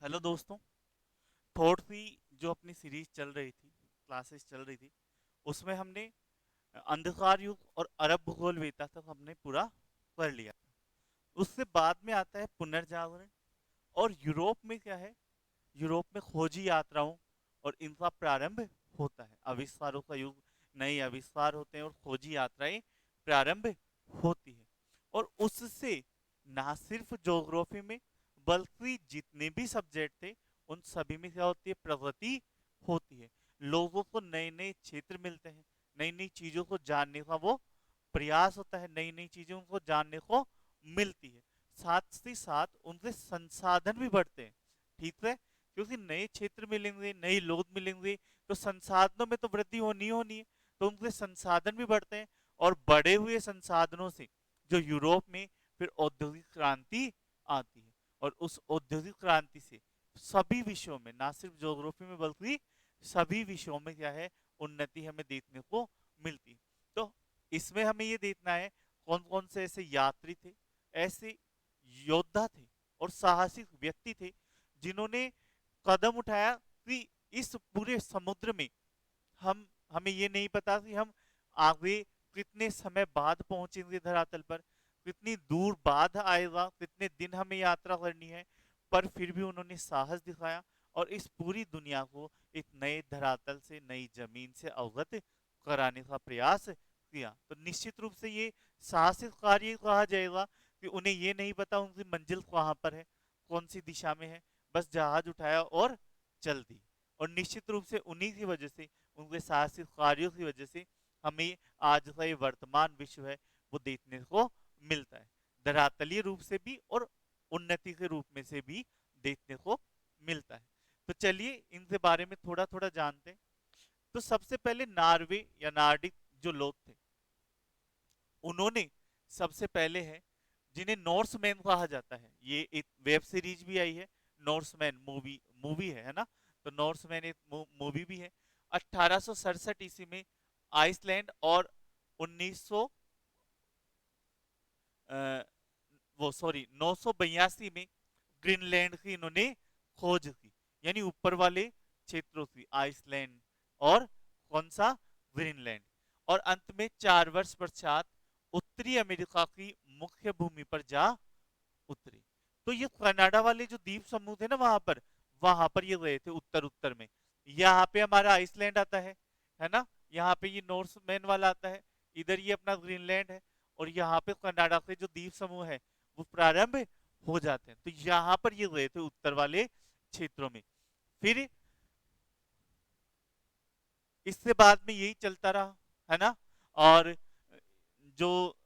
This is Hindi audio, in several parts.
हेलो दोस्तों। थोड़ी सी जो अपनी सीरीज चल रही थी, क्लासेस चल रही थी, उसमें हमने अंधकार युग और अरब भूगोलवेत्ता तक हमने पूरा कर लिया। उससे बाद में आता है पुनर्जागरण। और यूरोप में क्या है, यूरोप में खोजी यात्राओं और इनका प्रारंभ होता है। आविष्कारों का युग, नए आविष्कार होते हैं और खोजी यात्राएं प्रारंभ होती है। और उससे ना सिर्फ ज्योग्राफी में बल्कि जितने भी सब्जेक्ट थे उन सभी में क्या होती है, प्रगति होती है। लोगों को नए नए क्षेत्र मिलते हैं, नई नई चीजों को जानने का वो प्रयास होता है, नई नई चीजों को जानने को मिलती है। साथ ही साथ उनके संसाधन भी बढ़ते हैं। ठीक है, क्योंकि नए क्षेत्र मिलेंगे, नए लोग मिलेंगे, तो संसाधनों में तो वृद्धि होनी ही होनी है। तो उनके संसाधन भी बढ़ते हैं। और बढ़े हुए संसाधनों से जो यूरोप में फिर औद्योगिक क्रांति आती है। और उस औद्योगिक क्रांति से सभी विषयों में, ना सिर्फ ज्योग्राफी में बल्कि सभी विषयों में क्या है, उन्नति हमें देखने को मिलती है। तो इसमें हमें ये देखना है कौन कौन से ऐसे यात्री थे, ऐसे योद्धा थे और साहसिक व्यक्ति थे जिन्होंने कदम उठाया कि इस पूरे समुद्र में हमें ये नहीं पता कि हम आगे कितने समय बाद पहुंचेंगे धरातल पर, कितनी दूर बाद आएगा, कितने दिन हमें यात्रा करनी है। पर फिर भी उन्होंने साहस दिखाया और इस पूरी दुनिया को एक नए धरातल से, नई जमीन से अवगत कराने का प्रयास किया। तो निश्चित रूप से ये साहसिक कार्य कहा जाएगा कि उन्हें ये नहीं पता उनकी मंजिल कहाँ पर है, कौन सी दिशा में है, बस जहाज उठाया और चल दी। और निश्चित रूप से उन्हीं की वजह से, उनके साहसिक कार्यों की वजह से हमें आज का ये वर्तमान विश्व है वो देखने को मिलता है। धरातलीय रूप से भी और उन्नति के रूप में से भी देखने को मिलता है। तो चलिए इनके बारे में थोड़ा थोड़ा जानते हैं। तो सबसे पहले नार्वे या नार्डिक जो लोग थे, उन्होंने सबसे पहले है, जिन्हें नॉर्समैन कहा जाता है। ये एक वेब सीरीज भी आई है, नॉर्समैन मूवी मूवी है ना। तो नॉर्समैन एक मूवी भी है। 1867 ईस्वी में आइसलैंड और 1900 वो सॉरी 982 में ग्रीनलैंड की इन्होंने खोज की। यानी ऊपर वाले क्षेत्रों की, आइसलैंड और कौन सा, ग्रीनलैंड। और अंत में 4 वर्ष पश्चात उत्तरी अमेरिका की मुख्य भूमि पर जा उतरे। तो ये कनाडा वाले जो द्वीप समूह थे ना, वहां पर ये गए थे, उत्तर उत्तर में। यहाँ पे हमारा आइसलैंड आता है ना। यहाँ पे ये नॉर्थमैन वाला आता है, इधर ये अपना ग्रीनलैंड है। और यहाँ पे कनाडा के जो द्वीप समूह है वो प्रारंभ हो जाते हैं। तो यहाँ पर ये गए थे उत्तर वाले क्षेत्रों में। फिर इससे बाद में यही चलता रहा, है ना। और जो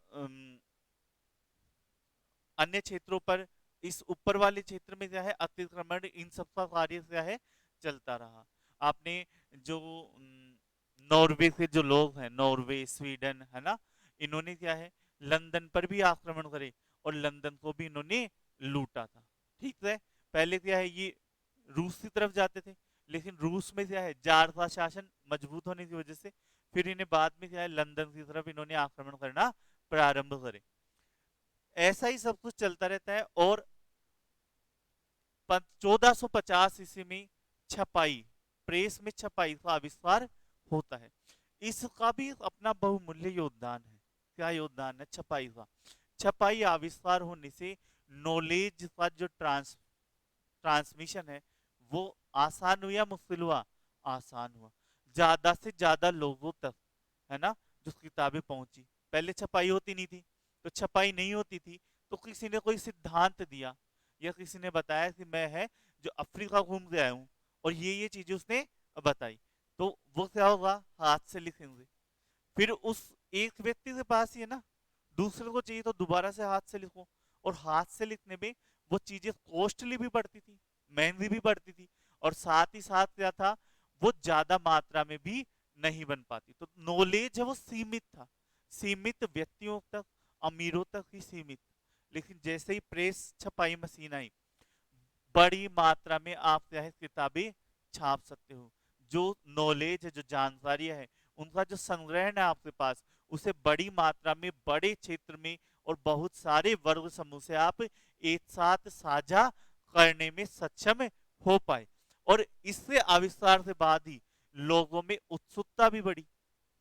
अन्य क्षेत्रों पर, इस ऊपर वाले क्षेत्र में क्या है, अतिक्रमण, इन सब का कार्य क्या है, चलता रहा। आपने जो नॉर्वे के जो लोग हैं, नॉर्वे, स्वीडन, है ना, इन्होंने क्या है, लंदन पर भी आक्रमण करे और लंदन को भी इन्होंने लूटा था। ठीक है, पहले क्या है, ये रूस की तरफ जाते थे, लेकिन रूस में क्या है, जार का शासन मजबूत होने की वजह से फिर इन्हें बाद में क्या है, लंदन की तरफ इन्होंने आक्रमण करना प्रारंभ करे। ऐसा ही सब कुछ चलता रहता है। और 1450 ईस्वी में छपाई, प्रेस में छपाई का आविष्कार होता है। इसका भी अपना बहुमूल्य योगदान है। क्या योगदान है छपाई का? छपाई आविष्कार होने से नॉलेज का जो ट्रांसमिशन है वो आसान हुआ या मुश्किल हुआ? आसान हुआ। ज्यादा से ज्यादा लोगों तक, है ना, जो किताबें पहुंची। पहले छपाई होती नहीं थी, तो छपाई नहीं होती थी, तो किसी ने कोई सिद्धांत दिया या किसी ने बताया कि मैं है जो अफ्रीका घूम के आया हूं और ये चीजें उसने बताई, तो वो क्या होगा, हाथ से लिखेंगे। फिर उस एक व्यक्ति के पास ही है ना, दूसरे को चाहिए तो दोबारा से हाथ से लिखो। और हाथ से लिखने में वो चीजें कॉस्टली भी पड़ती थी, महंगी भी पड़ती थी। और साथ ही साथ क्या था, वो ज्यादा मात्रा में भी नहीं बन पाती। तो नॉलेज है वो सीमित था, सीमित व्यक्तियों तक, अमीरों तक ही सीमित। लेकिन जैसे ही प्रेस छपाई मशीन आई, बड़ी मात्रा में आप क्या है किताबें छाप सकते हो। जो नॉलेज है, जो जानकारी है, उनका जो संग्रहण है आपके पास, उसे बड़ी मात्रा में, बड़े क्षेत्र में और बहुत सारे वर्ग समूह से आप एक साथ साझा करने में सक्षम हो पाए। और इससे आविष्कार से बाद ही लोगों में उत्सुकता भी बढ़ी,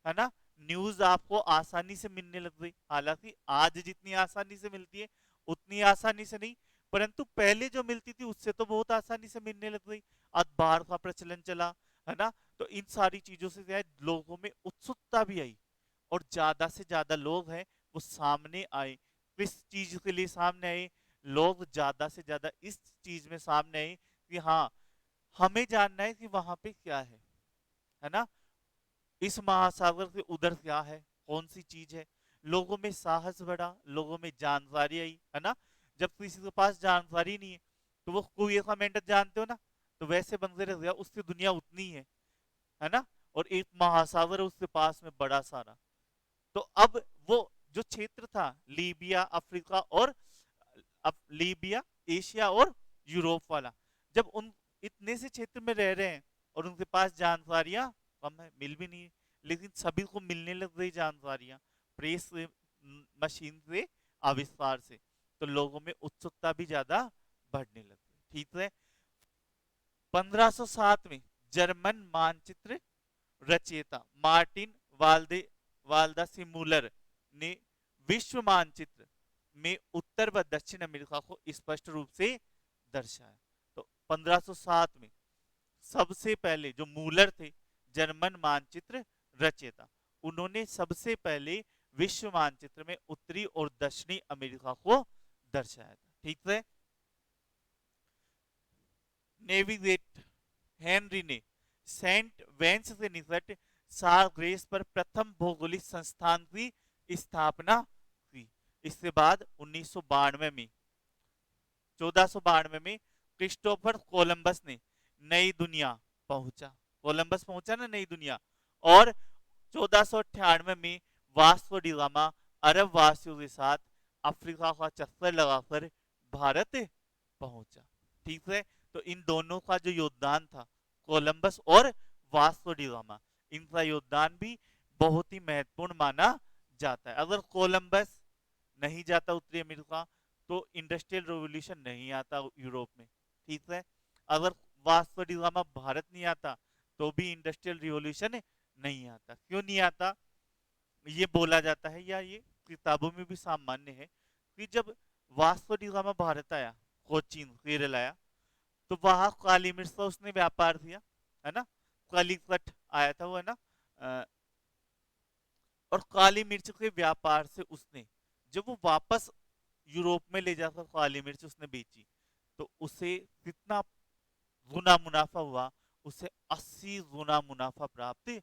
है ना। न्यूज आपको आसानी से मिलने लग गई, हालांकि आज जितनी आसानी से मिलती है उतनी आसानी से नहीं, परंतु पहले जो मिलती थी उससे तो बहुत आसानी से मिलने लग गई। अखबार का प्रचलन चला, है ना। तो इन सारी चीजों से क्या है, लोगों में उत्सुकता भी आई और ज्यादा से ज्यादा लोग हैं वो सामने आए। किस चीज के लिए सामने आए, लोग ज्यादा से ज्यादा इस चीज में सामने आए कि हाँ, हमें जानना है कि वहां पे क्या है ना। इस महासागर के उधर क्या है, कौन सी चीज है। लोगों में साहस बढ़ा, लोगों में जानकारी आई, है ना। जब किसी के पास जानकारी नहीं है तो वो कुएं का मेंढक जानते हो ना, तो वैसे बंदे रह गया, उसकी दुनिया उतनी है ना। और एक महासागर है उसके पास में बड़ा सारा। तो अब वो जो क्षेत्र था, लीबिया, अफ्रीका और अब लीबिया, एशिया और यूरोप वाला, जब उन इतने से क्षेत्र में रह रहे हैं और उनके पास जानकारियां कम है, मिल भी नहीं है, लेकिन सभी को मिलने लग गई जानकारियां प्रेस से, मशीन से, आविष्कार से, तो लोगों में उत्सुकता भी ज्यादा बढ़ने लग गई। ठीक है। 1507 में जर्मन मानचित्र रचयिता मार्टिन वाल्दे वाल्दासिमुलर ने विश्व मानचित्र में उत्तर व दक्षिण अमेरिका को स्पष्ट रूप से दर्शाया। तो 1507 में सबसे पहले जो मूलर थे, जर्मन मानचित्र रचयिता, उन्होंने सबसे पहले विश्व मानचित्र में उत्तरी और दक्षिणी अमेरिका को दर्शाया था। ठीक है। नेविगेट हेनरी ने सेंट वेंस से निकट सारग्रेस पर प्रथम भौगोलिक संस्थान की स्थापना की। इसके बाद 1992 में 1492 में क्रिस्टोफर कोलंबस ने नई दुनिया पहुंचा, कोलंबस पहुंचा ना नई दुनिया। और 1498 में वास्को डी गामा अरब वासियों के साथ अफ्रीका का चक्कर लगाकर भारत पहुंचा। ठीक है। तो इन दोनों का जो योगदान था, कोलंबस और वास्को डी गामा, इनका योगदान भी बहुत ही महत्वपूर्ण माना जाता है। अगर कोलंबस नहीं जाता उत्तरी अमेरिका तो इंडस्ट्रियल रेवोल्यूशन नहीं आता यूरोप में। ठीक है। अगर वास्को डी गामा भारत नहीं आता तो भी इंडस्ट्रियल रिवॉल्यूशन नहीं आता। क्यों नहीं आता, ये बोला जाता है या ये किताबों में भी सामान्य है कि जब वास्को डी गामा भारत आया, कोचीन केरल आया, तो वहां काली मिर्च का उसने व्यापार किया, है ना। कलिकट आया था वो, है ना। और काली मिर्च के व्यापार से उसने, जब वो वापस यूरोप में ले जाकर काली मिर्च उसने बेची, तो उसे कितना गुना मुनाफा हुआ, उसे 80 गुना मुनाफा प्राप्त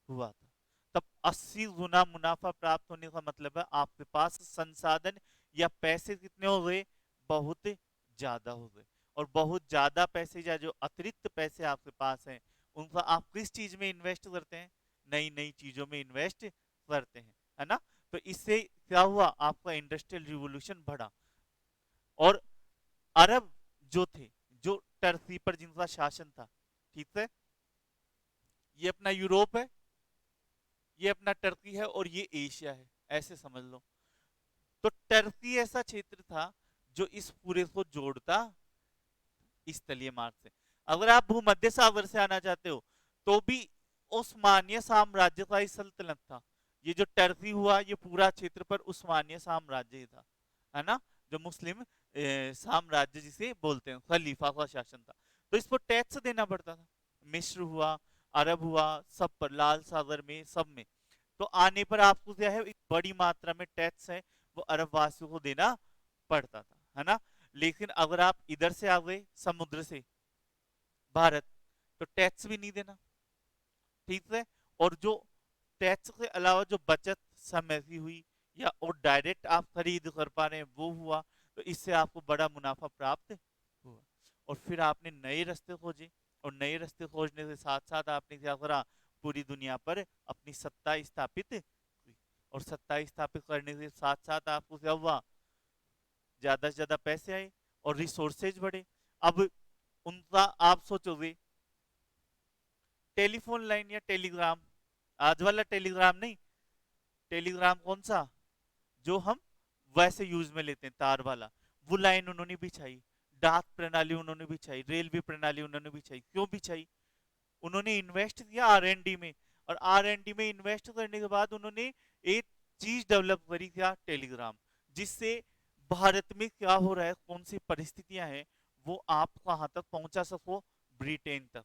हुआ था। तब 80 गुना मुनाफा प्राप्त होने का मतलब है आपके पास संसाधन या पैसे कितने हो गए, बहुत ज्यादा हो गए। और बहुत ज्यादा पैसे या जो अतिरिक्त पैसे आपके पास हैं, उनका आप किस चीज में इन्वेस्ट करते हैं, नई नई चीजों में इन्वेस्ट करते हैं, है ना। तो इससे क्या हुआ, आपका इंडस्ट्रियल रिवोल्यूशन बढ़ा। और अरब जो थे, जो टर्की पर जिनका शासन था, ठीक है, ये अपना यूरोप है, ये अपना टर्की है और ये एशिया है, ऐसे समझ लो। तो टर्की ऐसा क्षेत्र था जो इस पूरे को जोड़ता इस तलीय मार्ग से। अगर आप भूमध्य सागर से आना चाहते हो तो भी उस्मानिया साम्राज्य का ही सल्तनत था। ये जो टर्की हुआ ये पूरा क्षेत्र पर उस्मानिया साम्राज्य ही था, है ना। जो मुस्लिम साम्राज्य जिसे बोलते हैं, खलीफा का शासन था। तो इस पर टैक्स देना पड़ता था। मिस्र हुआ, अरब हुआ, सब पर, लाल सागर में, सब में। तो आने पर आपको क्या है, एक बड़ी मात्रा में टैक्स है वो अरब वासियों को देना पड़ता था, है ना। लेकिन अगर आप इधर से आ गए समुद्र से भारत, तो टैक्स भी नहीं देना। ठीक है। और जो टैक्स के अलावा जो बचत समय की हुई या और डायरेक्ट आप खरीद कर पा रहे हैं वो हुआ, तो इससे आपको बड़ा मुनाफा प्राप्त हुआ। और फिर आपने नए रास्ते खोजे, और नए रास्ते खोजने के साथ साथ आपने क्या करा, पूरी दुनिया पर अपनी सत्ता स्थापित की। और सत्ता स्थापित करने के साथ साथ आपको क्या हुआ, ज्यादा से ज्यादा पैसे आए और रिसोर्सेज बढ़े। अब उनका आप सोचोगे टेलीफोन लाइन या टेलीग्राम, आज वाला टेलीग्राम नहीं, टेलीग्राम कौन सा, जो हम वैसे यूज में लेते हैं तार वाला, वो लाइन उन्होंने बिछाई। डाक प्रणाली उन्होंने बिछाई, रेलवे प्रणाली उन्होंने बिछाई। क्यों बिछाई? उन्होंने इन्वेस्ट किया आर एंड डी में, और आर एंड डी में इन्वेस्ट करने के बाद उन्होंने एक चीज डेवलप करी, क्या? टेलीग्राम। जिससे भारत में क्या हो रहा है, कौन सी परिस्थितियां हैं, वो आप वहां तक पहुंचा सको, ब्रिटेन तक।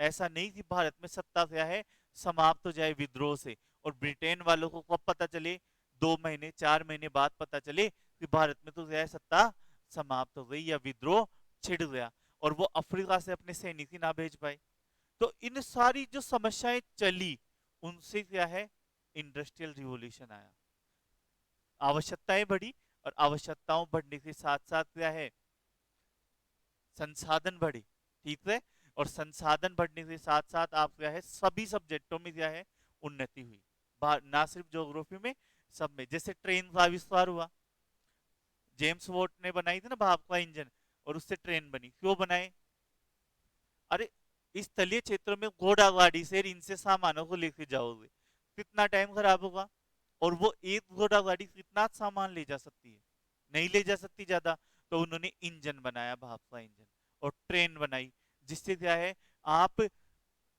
ऐसा नहीं कि भारत में सत्ता क्या है, समाप्त हो जाए विद्रोह से, और ब्रिटेन वालों को कब पता चले, 2 महीने 4 महीने बाद पता चले कि भारत में तो क्या है, सत्ता समाप्त हो गई या विद्रोह छिड़ गया, और वो अफ्रीका से अपने सैनिक ही ना भेज पाए। तो इन सारी जो समस्याएं चली, उनसे क्या है, इंडस्ट्रियल रिवॉल्यूशन आया, आवश्यकताएं बढ़ी, और आवश्यकताओं बढ़ने के साथ साथ क्या है, संसाधन बढ़े। ठीक है, और संसाधन बढ़ने के साथ साथ आप क्या है, सभी सब्जेक्टों में क्या है, उन्नति हुई, ना सिर्फ ज्योग्राफी में, सब में। जैसे ट्रेन का आविष्कार हुआ, जेम्स वॉट ने बनाई थी ना भाप का इंजन, और उससे ट्रेन बनी। क्यों बनाए? अरे, इस तलीय क्षेत्रों में घोड़ा गाड़ी से इनसे सामानों को लेके जाओगे, कितना टाइम खराब होगा, और वो एक घोड़ा गाड़ी कितना सामान ले जा सकती है, नहीं ले जा सकती ज्यादा। तो उन्होंने इंजन बनाया, भाप का इंजन, और ट्रेन बनाई, जिससे क्या है, आप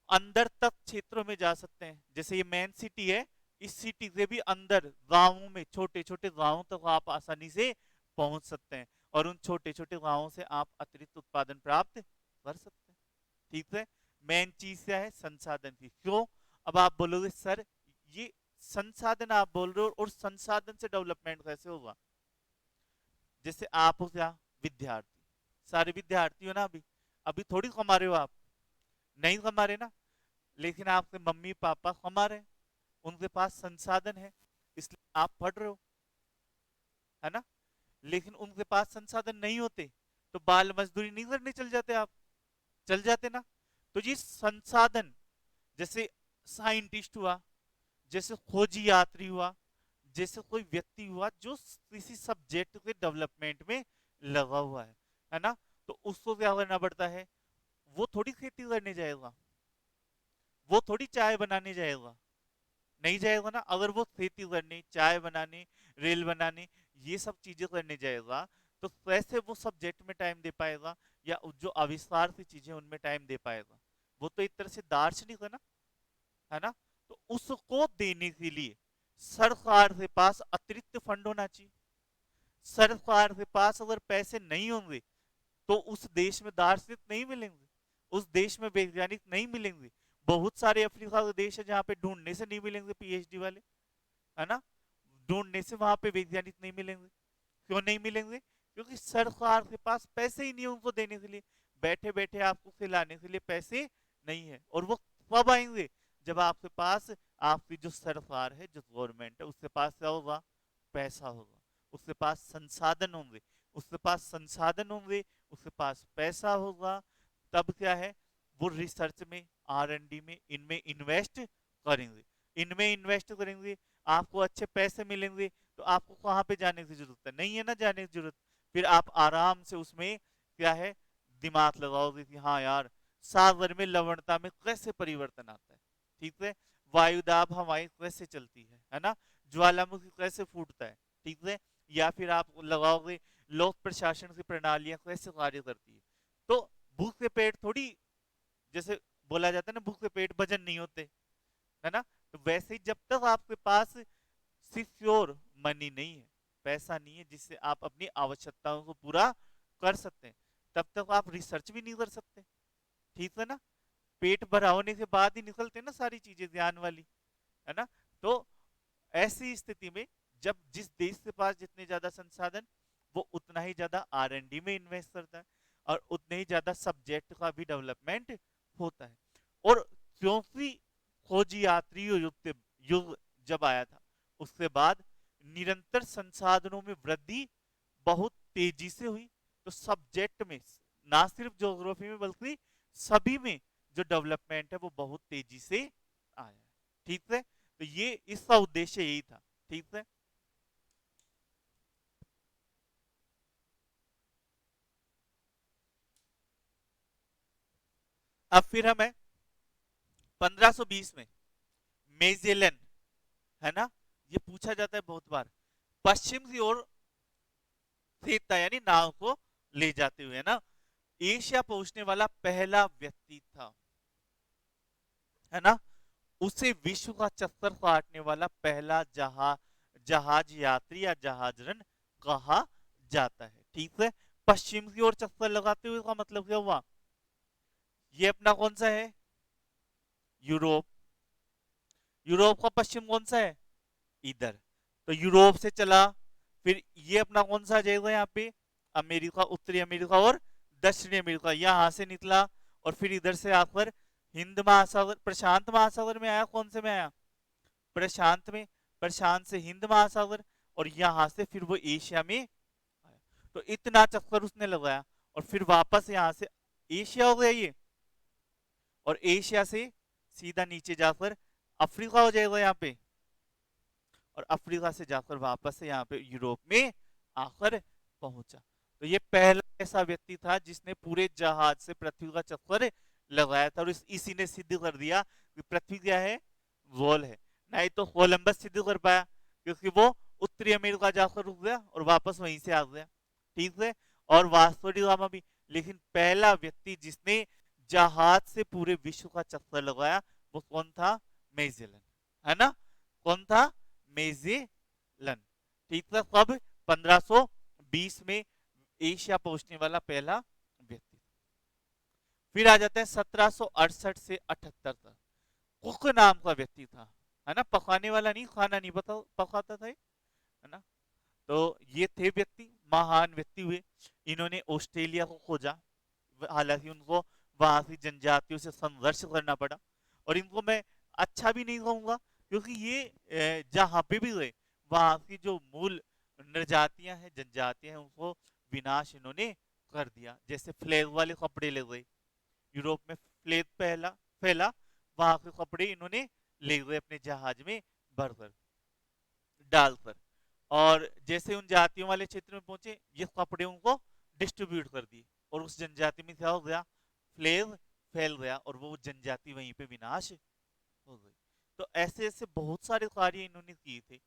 अंदर तक क्षेत्रों में जा सकते हैं। जैसे ये मेन सिटी है, इस सिटी से भी अंदर गांवों में, छोटे छोटे गांवों तक आप आसानी से पहुंच सकते हैं, और उन छोटे छोटे गांवों से आप अतिरिक्त उत्पादन प्राप्त कर सकते हैं। ठीक है, मेन चीज क्या है, संसाधन की। क्यों? अब आप बोलोगे सर, ये संसाधन आप बोल रहे हो, और संसाधन से डेवलपमेंट कैसे होगा? जैसे आप हो क्या, विद्यार्थी, सारे विद्यार्थी हो ना, अभी अभी थोड़ी कमा रहे हो आप, नहीं कमा रहे ना, लेकिन आपके मम्मी पापा कमा रहे हैं, उनके पास संसाधन है, इसलिए आप पढ़ रहे हो, है ना। लेकिन उनके पास संसाधन नहीं होते, तो बाल मजदूरी नहीं करने चल जाते आप, चल जाते ना। तो ये संसाधन, जैसे साइंटिस्ट हुआ, जैसे खोजी यात्री हुआ, जैसे कोई व्यक्ति हुआ जो किसी सब्जेक्ट के डेवलपमेंट में लगा हुआ है ना, तो उसको क्या करना पड़ता है, वो थोड़ी खेती करने जाएगा, वो थोड़ी चाय बनाने जाएगा, नहीं जाएगा ना। अगर वो खेती करने, चाय बनाने, रेल बनाने, ये सब चीजें करने जाएगा, तो कैसे वो सब्जेक्ट में टाइम दे पाएगा, या जो आविष्कार की चीजें उनमें टाइम दे पाएगा? वो तो एक तरह से दार्शनिक है ना। तो उसको देने के लिए सरकार के पास अतिरिक्त फंड होना चाहिए। सरकार के पास अगर पैसे नहीं होंगे, तो उस देश में दार्शनिक नहीं मिलेंगे, उस देश में वैज्ञानिक नहीं मिलेंगे। बहुत सारे अफ्रीका के देश है जहां पे ढूंढने से नहीं मिलेंगे पीएचडी वाले, है ना, ढूंढने से वहां पे वैज्ञानिक नहीं मिलेंगे। क्यों नहीं मिलेंगे? क्योंकि सरकार के पास पैसे ही नहीं है उनको देने के लिए, बैठे बैठे आपको खिलाने के लिए पैसे नहीं है। और वो कब आएंगे? जब आपके पास, आपकी जो सरकार है, जो गवर्नमेंट है, उसके पास क्या होगा, पैसा होगा, उसके पास संसाधन होंगे, उसके पास संसाधन होंगे, उसके पास पैसा होगा। तब क्या है, वो रिसर्च में, आर एंड डी में, इनमें इन्वेस्ट करेंगे, इनमें इन्वेस्ट करेंगे, आपको अच्छे पैसे मिलेंगे, तो आपको कहाँ पे जाने की जरूरत है, नहीं है ना जाने की जरूरत। फिर आप आराम से उसमें क्या है, दिमाग लगाओगे कि हाँ यार, सागर में लवणता में कैसे परिवर्तन आता है, ठीक है, वायुदाब हवाएं कैसे चलती है ना, ज्वालामुखी कैसे फूटता है, ठीक है, या फिर आप लगाओगे लोक प्रशासन की प्रणालियां कैसे कार्य करती है। तो भूख के पेट थोड़ी, जैसे बोला जाता है ना, भूख के पेट भजन नहीं होते, है ना। तो वैसे ही जब तक आपके पास सिक्योर मनी नहीं है, पैसा नहीं है जिससे आप अपनी आवश्यकताओं को पूरा कर सकते हैं, तब तक आप रिसर्च भी नहीं कर सकते। ठीक है ना, पेट भरा होने के बाद ही निकलते ना सारी चीजें ध्यान वाली, है ना। तो ऐसी स्थिति में, जब जिस देश के पास जितने ज्यादा संसाधन, वो उतना ही ज्यादा आर एंड डी में इन्वेस्ट करता है, और उतने ही ज्यादा सब्जेक्ट का भी डेवलपमेंट होता है। और क्योंकि खोजी यात्री युग जब आया था, उसके बाद निरंतर संसाधनों में वृद्धि बहुत तेजी से हुई। तो सब्जेक्ट में, ना सिर्फ ज्योग्राफी में, बल्कि सभी में जो डेवलपमेंट है वो बहुत तेजी से आया है। ठीक है, तो ये इसका उद्देश्य यही था। ठीक है, अब फिर हमें 1520 में मेजेलन, है ना, ये पूछा जाता है बहुत बार, पश्चिम की ओर फेंकता, यानी नाव को ले जाते हुए, है ना, एशिया पहुंचने वाला पहला व्यक्ति था, है ना, उसे विश्व का चक्कर काटने वाला पहला जहाज यात्री या जहाजरन कहा जाता है। ठीक है, पश्चिम की ओर चक्कर लगाते हुए का मतलब क्या हुआ, ये अपना कौन सा है, यूरोप। यूरोप का पश्चिम कौन सा है, इधर। तो यूरोप से चला, फिर ये अपना कौन सा आ जाएगा यहाँ पे, अमेरिका, उत्तरी अमेरिका और दक्षिणी अमेरिका, यहां से निकला और फिर इधर से आकर हिंद महासागर, प्रशांत महासागर में आया, कौन से में आया, प्रशांत में, प्रशांत से हिंद महासागर, और यहां से फिर वो एशिया में आया। तो इतना चक्कर उसने लगाया और फिर वापस यहां से एशिया हो गया ये, और एशिया से सीधा नीचे जाकर अफ्रीका हो जाएगा यहाँ पे, और अफ्रीका से जाकर वापस से यहाँ पे यूरोप में आकर पहुंचा। तो ये पहला ऐसा व्यक्ति था जिसने पूरे जहाज से पृथ्वी का चक्कर लगाया था, और इसी ने सिद्ध कर दिया कि पृथ्वी क्या है, गोल है। नहीं तो कोलंबस सिद्ध कर पाया, क्योंकि वो उत्तरी अमेरिका जाकर रुक गया और वापस वहीं से आ गया। ठीक है, और वास्को डी गामा भी। लेकिन पहला व्यक्ति जिसने जहाज से पूरे विश्व का चक्कर लगाया वो कौन था, मेजेलन, है ना, कौन था, मेजेलन। ठीक था, कब, 1520 में एशिया पहुंचने वाला पहला व्यक्ति। फिर आ जाता है 1768 से 78 तक, कुक नाम का व्यक्ति था, है ना, पकाने वाला नहीं, खाना नहीं पकाता था, है ना। तो ये थे व्यक्ति, महान व्यक्ति हुए। इन्होंने ऑस्ट्रेलिया को खोजा, हालांकि उनको वहां की जनजातियों से संघर्ष करना पड़ा, और इनको मैं अच्छा भी नहीं कहूंगा, क्योंकि ये जहां पे भी गए वहां की जो मूल नृजातियां हैं, जनजातियां हैं, उनको विनाश इन्होंने कर दिया। जैसे फ्लैग वाले कपड़े ले गए, यूरोप में फ्लैग पहला फैला, वहां के कपड़े इन्होंने ले गए अपने जहाज में भरकर, डालकर, और जैसे उन जातियों वाले क्षेत्र में पहुंचे ये कपड़े उनको डिस्ट्रीब्यूट कर दिए, और उस जनजाति में क्या हो गया, फ्लेव फैल गया, और वो जनजाति वहीं पे विनाश हो गई। तो ऐसे ऐसे बहुत सारे कार्य इन्होंने किए थे,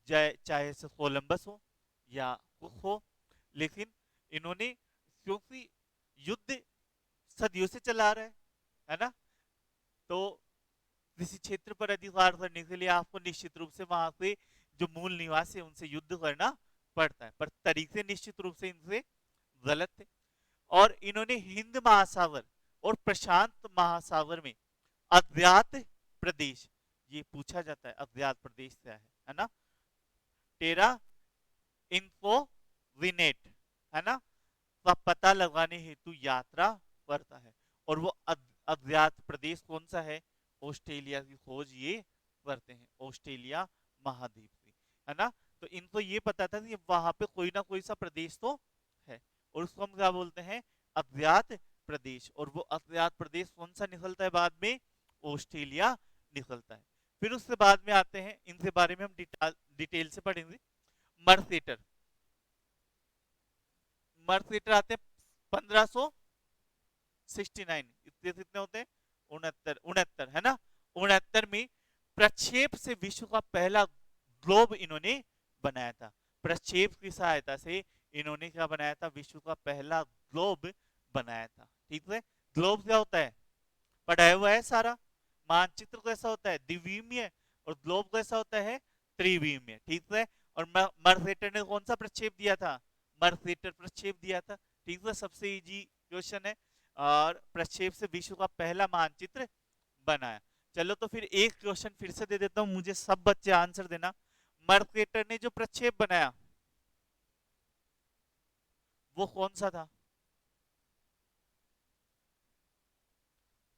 चाहे से कोलंबस हो या कुक हो, लेकिन इन्होंने, क्योंकि युद्ध सदियों से चला रहा है ना, तो किसी क्षेत्र पर अधिकार करने के लिए आपको निश्चित रूप से वहां से जो मूल निवासी है उनसे युद्ध करना पड़ता है, पर तरीके निश्चित रूप से इनसे गलत थे। और इन्होंने हिंद महासागर और प्रशांत महासागर में अज्ञात प्रदेश, ये पूछा जाता है अज्ञात प्रदेश क्या है ना, टेरा इन्फोविनेट, है ना, का पता लगाने हेतु यात्रा करता है, और वो अज्ञात प्रदेश कौन सा है, ऑस्ट्रेलिया की खोज ये करते हैं, ऑस्ट्रेलिया महाद्वीप की, है ना। तो इनको ये पता था कि वहां पे कोई ना कोई सा प्रदेश तो है, और उसको हम क्या बोलते हैं, अज्ञात प्रदेश, और वो अज्ञात प्रदेश कौन सा निकलता है बाद में, ऑस्ट्रेलिया निकलता है। फिर उसके बाद में आते हैं, इनके बारे में हम डिटेल से पढ़ेंगे, मर्सेटर, मर्सेटर आते हैं 1569, इतने कितने होते हैं, 69 69, है ना, 69 में प्रक्षेप से विश्व का पहला ग्लोब इन्होंने बनाया था, प्रक्षेप की सहायता से इन्होंने क्या बनाया था, विश्व का पहला ग्लोब बनाया था। ठीक है, ग्लोब क्या होता है, पढ़ाया हुआ है सारा, मानचित्र कैसा होता है, द्विविमीय, और ग्लोब कैसा होता है, त्रिविमीय। ठीक है, और मर्सेटर ने कौन सा प्रक्षेप दिया था, मर्सेटर प्रक्षेप दिया था। ठीक है, सबसे इजी क्वेश्चन है, और प्रक्षेप से विश्व का पहला मानचित्र बनाया। चलो तो फिर एक क्वेश्चन फिर से दे देता हूं, मुझे सब बच्चे आंसर देना। मर्सेटर ने जो प्रक्षेप बनाया वो कौन सा था,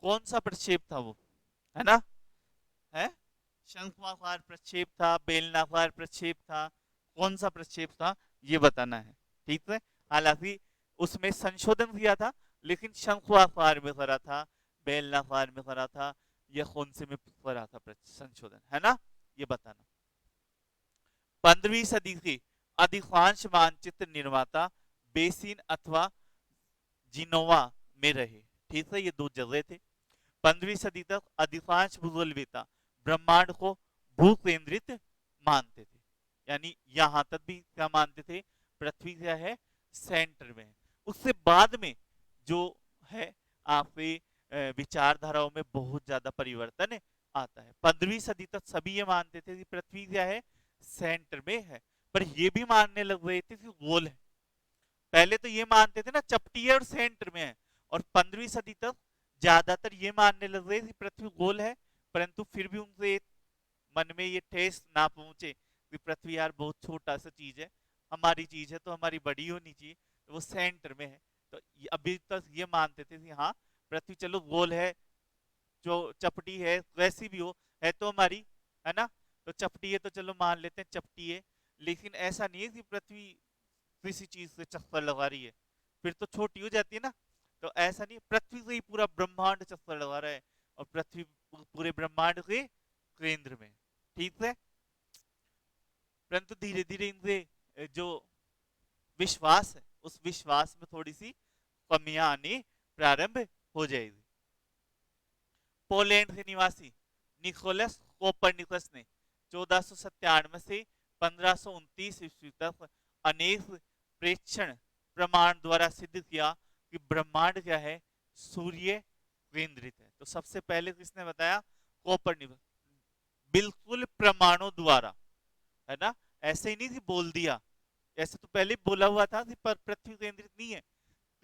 कौन सा प्रक्षेप था वो, है ना, है, शंक्वाकार प्रक्षेप था, बेलनाकार प्रक्षेप था, कौन सा प्रक्षेप था ये बताना है। ठीक है, हालांकि उसमें संशोधन किया था, लेकिन शंक्वाकार में करा था, बेलनाकार में करा था, या कौन से में करा था संशोधन, है ना, ये बताना। 15वीं सदी के अधिकांश मानचित्र निर्माता बेसिन अथवा जिनोवा में रहे। ठीक है, ये दो जगह थे। 15वीं सदी तक अधिकांश भूगोलवेत्ता ब्रह्मांड को भू केंद्रित मानते थे, यानी यहां तक भी क्या मानते थे, पृथ्वी क्या है, सेंटर में है। उससे बाद में जो है आपके विचारधाराओं में बहुत ज्यादा परिवर्तन आता है। 15वीं सदी तक सभी ये मानते थे कि पृथ्वी क्या है, सेंटर में है, पर ये भी मानने लग गए थे कि गोल है। पहले तो ये मानते थे ना चपटी है और सेंटर में है, और 15वीं सदी तक ज्यादातर ये मानने लग गए कि पृथ्वी गोल है, परंतु फिर भी उनके मन में ये ठेस ना पहुंचे कि पृथ्वी यार बहुत छोटा सा चीज है, हमारी चीज है तो हमारी बड़ी होनी चाहिए, तो वो सेंटर में है। तो अभी तक ये मानते थे कि हाँ पृथ्वी चलो गोल है, जो चपटी है वैसी भी हो, है तो हमारी, है ना, तो चपटी है तो चलो मान लेते हैं चपटी है। लेकिन ऐसा नहीं है कि पृथ्वी किसी चीज से चक्कर लगा रही है, फिर तो छोटी हो जाती है ना। तो ऐसा नहीं, पृथ्वी से ही पूरा ब्रह्मांड चक्कर लगा रहा है, और पृथ्वी पूरे ब्रह्मांड के केंद्र में, ठीक है। परंतु धीरे धीरे इनसे जो विश्वास है उस विश्वास में थोड़ी सी कमियां आनी प्रारंभ हो जाएगी। पोलैंड के निवासी निकोलस कोपरनिकस ने 1497 से 1529 ईस्वी तक अनेक प्रेक्षण प्रमाण द्वारा सिद्ध किया कि ब्रह्मांड क्या है, सूर्य केंद्रित है। तो सबसे पहले किसने बताया, कोपरनिकस, बिल्कुल प्रमाणों द्वारा, है ना, ऐसे ही नहीं थी बोल दिया, ऐसे तो पहले बोला हुआ था कि पर पृथ्वी केंद्रित नहीं है,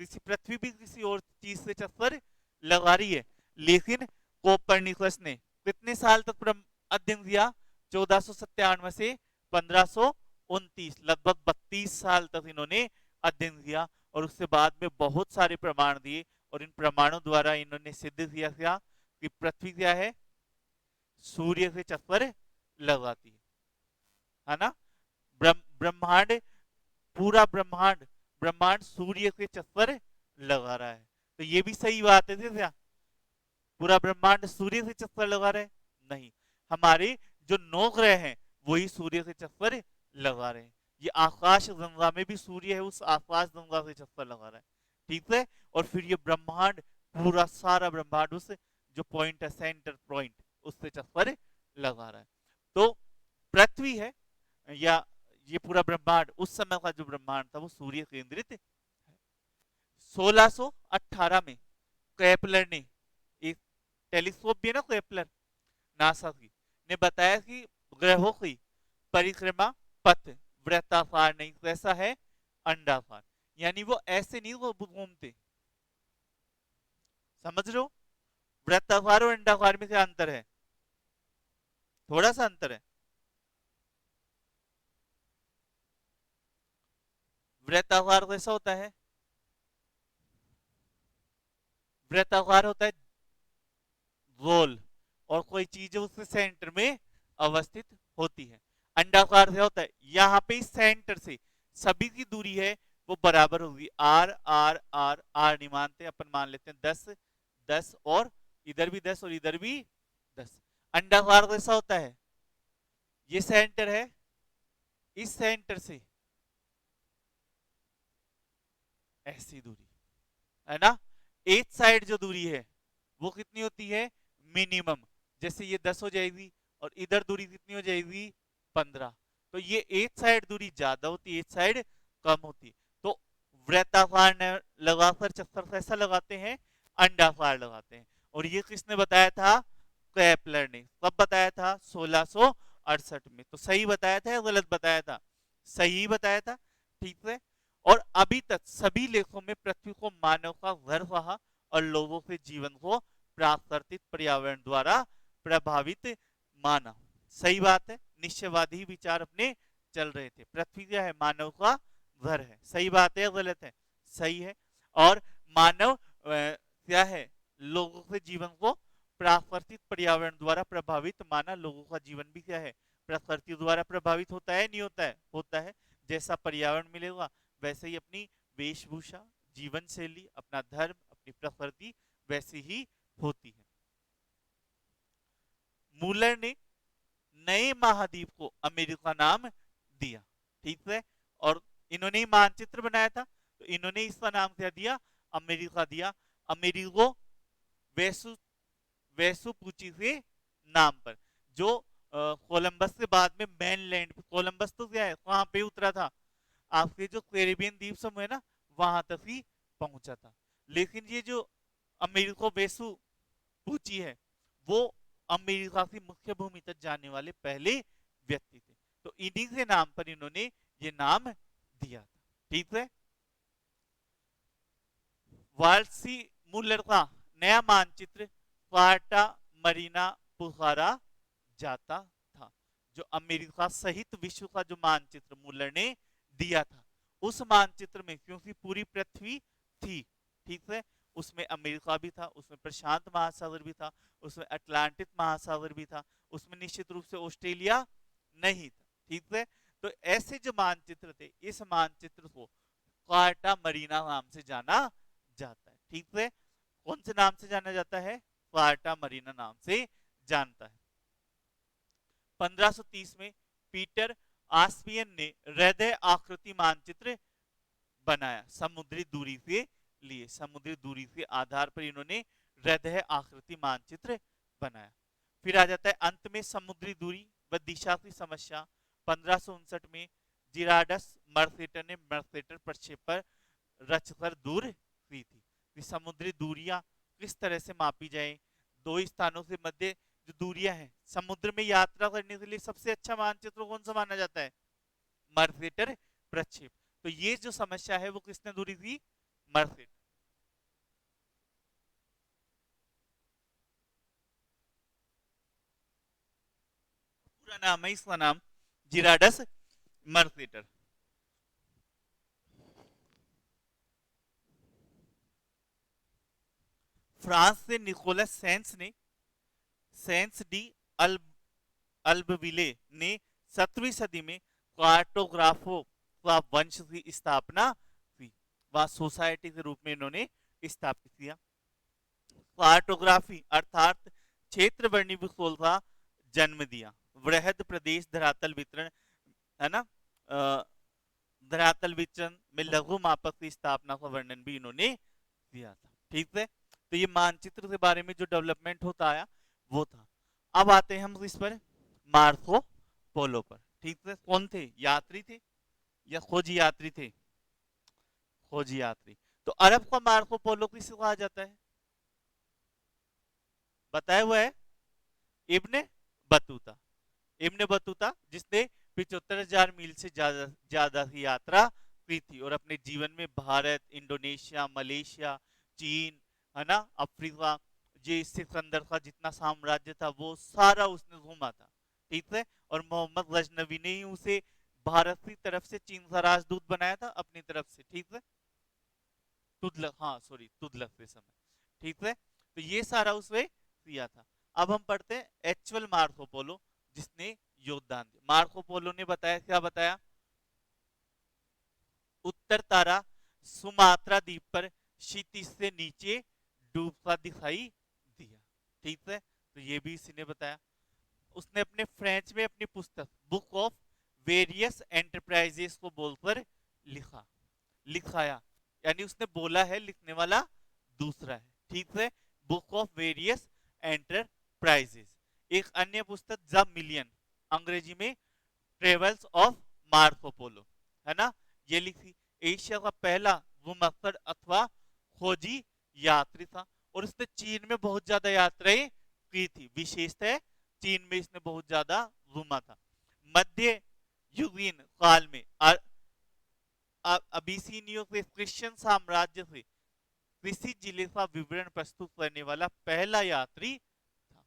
किसी पृथ्वी भी किसी और चीज से चक्कर लगा रही है। लेकिन कोपरनिकस ने कितने साल तक अध्ययन किया, 1497 से 1529, लगभग 32 साल तक इन्होंने अध्ययन किया, और उसके बाद में बहुत सारे प्रमाण दिए, और इन प्रमाणों द्वारा इन्होंने सिद्ध किया क्या कि पृथ्वी क्या है, सूर्य से चक्कर लगाती है ना। ब्रह्मांड, पूरा ब्रह्मांड, ब्रह्मांड सूर्य के चक्कर लगा रहा है, तो ये भी सही बात है क्या, पूरा ब्रह्मांड सूर्य से चक्कर लगा रहे हैं? नहीं, हमारे जो 9 ग्रह हैं वही सूर्य से चक्कर लगा रहे हैं। ये आकाश गंगा में भी सूर्य है, उस आकाश गंगा से चक्कर लगा रहा है, ठीक है। और फिर ये ब्रह्मांड, पूरा सारा ब्रह्मांड उस जो पॉइंट है, सेंटर पॉइंट, उससे चक्कर लगा रहा है। तो पृथ्वी है या ये पूरा ब्रह्मांड, उस समय का जो ब्रह्मांड था वो सूर्य केंद्रित है। 1618 में केपलर ने, एक टेलीस्कोप भी है ना केपलर, नासा की, ने बताया कि ग्रहों की परिक्रमा पथ वृत्ताकार नहीं, कैसा है, अंडाकार, यानी वो ऐसे नहीं वो घूमते, समझ रहे हो, वृत्ताकार और अंडाकार में क्या अंतर है, थोड़ा सा अंतर है। वृत्ताकार कैसा होता है, वृत्ताकार होता है गोल, और कोई चीज उसके सेंटर में अवस्थित होती है। अंडाकार से होता है यहाँ पे सेंटर से सभी की दूरी है वो बराबर होगी, आर आर आर आर नहीं मानते अपन, मान लेते हैं 10 10, और इधर भी 10 और इधर भी 10। अंडाकार कैसा होता है, ये सेंटर है, इस सेंटर से ऐसी दूरी, है ना, एक साइड जो दूरी है वो कितनी होती है, मिनिमम, जैसे ये 10 हो जाएगी और इधर दूरी कितनी हो जाएगी, 15। तो ये एक साइड दूरी ज्यादा होती है, एक साइड कम होती है। तो वृत्ताकार लगाकर चक्कर कैसा लगाते हैं, अंडाकार लगाते हैं। और ये किसने बताया था, केपलर ने, कब बताया था, 1668 में। तो सही बताया था या गलत बताया था, सही बताया था, ठीक है। और अभी तक सभी लेखों में पृथ्वी को मानव का घर कहा, और लोगों के जीवन को प्राकृतिक पर्यावरण द्वारा प्रभावित माना। सही बात है, निश्चयवादी विचार अपने चल रहे थे, पृथ्वी क्या है, मानव का घर है, सही बात है या गलत है, सही है। और मानव क्या है, लोगों के जीवन को प्राकृतिक पर्यावरण द्वारा प्रभावित माना, लोगों का जीवन भी क्या है, प्रकृति द्वारा प्रभावित होता है, नहीं होता है, होता है। जैसा पर्यावरण मिलेगा वैसे ही अपनी वेशभूषा, जीवन शैली, अपना धर्म, अपनी प्रकृति वैसी ही होती है। मूलर ने नए महाद्वीप को अमेरिका नाम दिया, ठीक है, और इन्होंने ही मानचित्र बनाया था, तो इन्होंने इसका नाम क्या दिया, अमेरिका दिया, अमेरिको वेसु वेसुपुची के नाम पर। जो कोलंबस के बाद में मेनलैंड, कोलंबस तो क्या है, वहां पे उतरा था, आपके जो कैरिबियन द्वीप समूह है ना, वहां तक ही पहुंचा था। लेकिन ये जो अमेरिको वेसु पूची है, वो अमेरिका की मुख्य भूमि तक जाने वाले पहले व्यक्ति थे। तो इन्हीं के नाम पर इन्होंने ये नाम दिया था। ठीक है। वाल्सी मुलर का नया मानचित्र क्वार्टा मरीना पुकारा जाता था। जो अमेरिका सहित विश्व का जो मानचित्र मुलर ने दिया था, उस मानचित्र में क्योंकि पूरी पृथ्वी थी, ठीक है, उसमें अमेरिका भी था, उसमें प्रशांत महासागर भी था, उसमें अटलांटिक महासागर भी था, उसमें निश्चित रूप से ऑस्ट्रेलिया नहीं था। ठीक है। तो ऐसे जो मानचित्र थे, इस मानचित्र को क्वार्टा मरीना नाम से जाना जाता है। ठीक है। कौन से नाम से जाना जाता है? क्वार्टा मरीना नाम से जानता है। 1530 में पीटर आस्पियन ने हृदय आकृति मानचित्र बनाया समुद्री दूरी के लिए। समुद्री दूरी के आधार पर इन्होंने हृदय आकृति मानचित्र बनाया। फिर आ जाता है अंत में समुद्री दूरी व दिशा की समस्या। 1559 में जिराडस मर्केटर ने मर्केटर प्रक्षेप पर रचकर दूर की थी कि समुद्री दूरियां किस तरह से मापी जाए। दो स्थानों के मध्य जो दूरियां हैं, समुद्र में यात्रा करने के लिए सबसे अच्छा मानचित्र कौन सा माना जाता है? मर्केटर प्रक्षेप। तो ये जो समस्या है वो किसने दूरी की? मर्केटर। पूरा नाम है इसका नाम जिराडस मर्केटर। फ्रांस से निकोलस सेंस डी अल्ब अल्बविले ने 17वीं सदी में कार्टोग्राफो का वंश की स्थापना की। वह सोसाइटी के रूप में इन्होंने स्थापित किया। कार्टोग्राफी अर्थात क्षेत्र वर्णीभूत का जन्म दिया। वृहद प्रदेश धरातल वितरण, है ना, धरातल वितरण में लघु मापक की स्थापना का वर्णन भी इन्होंने दिया था। ठीक है। तो ये मानचित्र के बारे में जो डेवलपमेंट होता आया वो था। अब आते हैं हम इस पर, मार्को पोलो पर। ठीक है। कौन थे? यात्री थे या खोजी यात्री थे? खोजी यात्री। तो अरब का मार्को पोलो किसे कहा जाता है? बताया हुआ है, इब्ने बतूता। इब्ने बतूता जिसने 75,000 मील से ज्यादा की यात्रा की थी और अपने जीवन में भारत, इंडोनेशिया, मलेशिया, चीन, है ना, अफ्रीका, ये सिकंदर का जितना साम्राज्य था वो सारा उसने घूमा था। ठीक है। और मोहम्मद गजनवी ने ही उसे भारत की तरफ से चीन का राजदूत बनाया था अपनी तरफ से। ठीक है। तुगलक, हाँ सॉरी, तुगलक के समय। ठीक है। तो ये सारा उसने किया था। अब हम पढ़ते हैं एक्चुअल मार्को पोलो जिसने योगदान दिया। मार्को पोलो ने बताया, क्या बताया? उत्तर तारा सुमात्रा द्वीप पर क्षितिज से नीचे डूबता दिखाई दिया। ठीक है। तो ये भी इसी ने बताया। उसने अपने फ्रेंच में अपनी पुस्तक बुक ऑफ वेरियस एंटरप्राइजेस को बोलकर लिखा, लिखाया, यानी उसने बोला है, लिखने वाला दूसरा है। ठीक है। Book of various enterprises. एक अन्य पुस्तक द मिलियन, अंग्रेजी में ट्रेवल्स ऑफ मार्को पोलो, है ना, ये लिखी। एशिया का पहला घुमक्कड़ अथवा खोजी यात्री था और इसने चीन में बहुत ज्यादा यात्राएं की थी। विशेषतः चीन में इसने बहुत ज्यादा घूमा था। मध्य युगीन काल में अबिसिनियो के क्रिश्चियन साम्राज्य से कृषि जिले का विवरण प्रस्तुत करने वाला पहला यात्री था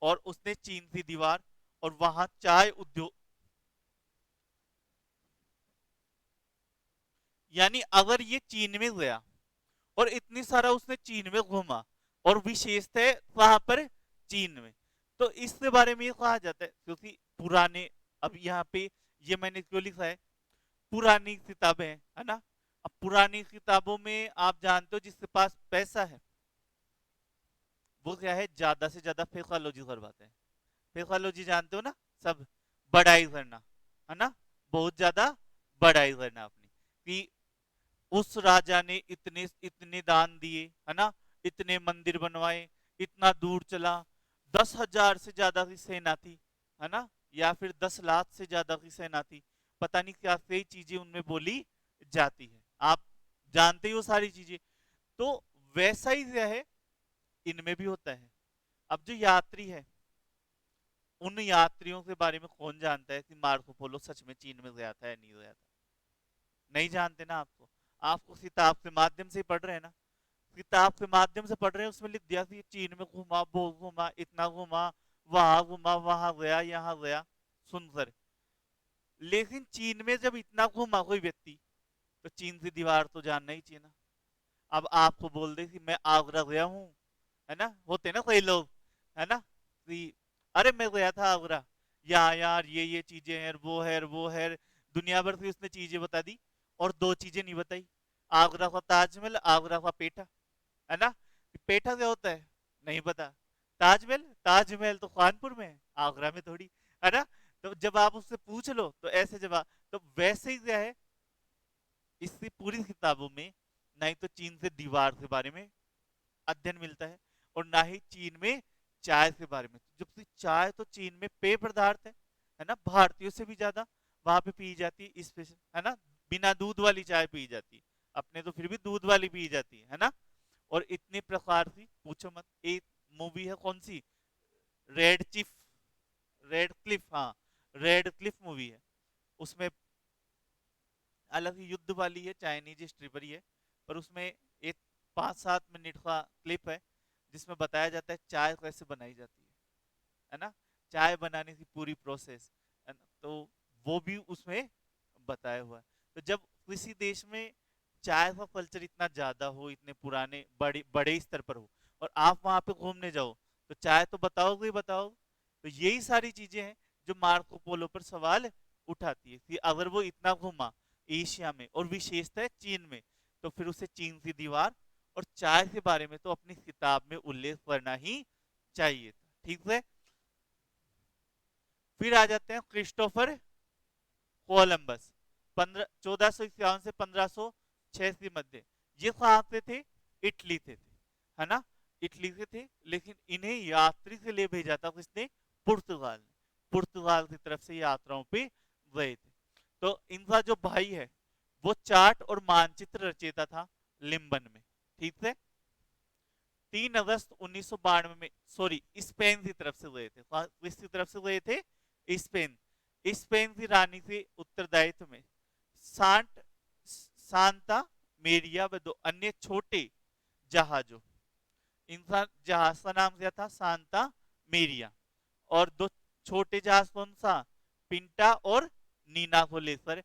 और उसने चीन की दीवार और वहां चाय उद्योग, यानी अगर ये चीन में गया और इतनी सारा उसने चीन में घूमा और विशेषतः वहां पर चीन में, तो इसके बारे में ये कहा जाता है क्योंकि पुराने, अब यहाँ पे ये मैंने क्यों लिखा है, पुरानी किताबें है ना। अब पुरानी किताबों में आप जानते हो जिसके पास पैसा है वो क्या है, ज्यादा से ज्यादा फेकोलॉजी करवाते हैं। फेकोलॉजी जानते हो ना सब, बड़ाई करना, है ना, बहुत ज्यादा बड़ाई करना अपनी, कि उस राजा ने इतने इतने दान दिए, है ना, इतने मंदिर बनवाए, इतना दूर चला, 10,000 से ज्यादा की सेना थी, है ना, या फिर 10 लाख से ज्यादा की सेना थी, पता नहीं क्या कई चीजें उनमें बोली जाती है। आप जानते ही हो सारी चीजें। तो वैसा ही क्या है इनमें भी होता है। अब जो यात्री है, उन यात्रियों के बारे में कौन जानता है कि मार्को पोलो सच में चीन में गया था या नहीं गया था? नहीं जानते ना। आपको किताब के माध्यम से ही पढ़ रहे हैं ना, किताब के माध्यम से पढ़ रहे हैं, उसमें लिख दिया कि चीन में घूमा, वो घूमा, इतना घूमा, वहां घूमा, वहां गया, यहाँ गया। सुंदर। लेकिन चीन में जब इतना घूमा कोई व्यक्ति, तो चीन से दीवार तो जानना ही चाहिए ना। अब आपको बोल दे कि मैं आगरा गया हूँ, है ना, होते ना कई लोग, है ना, कि अरे मैं गया था आगरा, यहाँ यार ये चीजें हैं, वो है वो है, दुनिया भर की उसने चीजें बता दी और दो चीजें नहीं बताई। आगरा का ताजमहल, आगरा का पेठा, है ना। पेठा क्या होता है नहीं पता। ताजमहल, ताजमहल तो कानपुर में है, आगरा में थोड़ी, है ना। तो जब आप उससे पूछ लो तो ऐसे जवाब। तो वैसे ही क्या है, इससे पूरी किताबों में ना ही तो चीन से दीवार के बारे में अध्ययन मिलता है और ना ही चीन में चाय के बारे में। जबकि चाय तो चीन में पेय पदार्थ है ना, भारतीयों से भी ज्यादा वहां पे पी जाती है स्पेशल, है ना। बिना दूध वाली चाय पी जाती है, अपने तो फिर भी दूध वाली पी जाती है ना। और इतने प्रकार की पूछो मत। एक मूवी है कौन सी, रेड चिफ, रेड क्लिफ, हाँ, रेड क्लिफ मूवी है। उसमें अलग युद्ध वाली है, चाइनीज हिस्ट्री पर ही है, पर उसमें एक 5-7 मिनट का क्लिप है जिसमें बताया जाता है चाय कैसे बनाई जाती है ना, चाय बनाने की पूरी प्रोसेस, है ना। तो वो भी उसमें बताया हुआ है। तो जब किसी देश में चाय का कल्चर इतना ज्यादा हो, इतने पुराने बड़े बड़े स्तर पर हो, और आप वहां पे घूमने जाओ, तो चाय तो बताओगे ही बताओ। तो यही सारी चीजें हैं जो मार्को पोलो पर सवाल उठाती है कि अगर वो इतना घूमा एशिया में और विशेषतः चीन में, तो फिर उसे चीन की दीवार और चाय के बारे में तो अपनी किताब में उल्लेख करना ही चाहिए था। ठीक है। फिर आ जाते हैं क्रिस्टोफर कोलंबस। 1451 से 1506 के मध्य। ये कहाँ से थे? इटली से थे, है ना, इटली से थे। लेकिन इन्हें यात्री से ले भेजा था किसने? पुर्तगाल ने। पुर्तगाल की तरफ से यात्राओं पे गए थे। तो इनका जो भाई है वो चार्ट और मानचित्र रचेता था लिम्बन में। ठीक है। 3 अगस्त 1992 में, सॉरी, स्पेन की तरफ से गए थे। किसकी तरफ से गए थे? स्पेन। स्पेन की रानी के उत्तरदायित्व में सांट सांता मेरिया व 2 अन्य छोटे जहाजों, इनका जहाज का नाम क्या था? सांता मेरिया। और 2 छोटे जहाज कौन सा? पिंटा और नीना को लेकर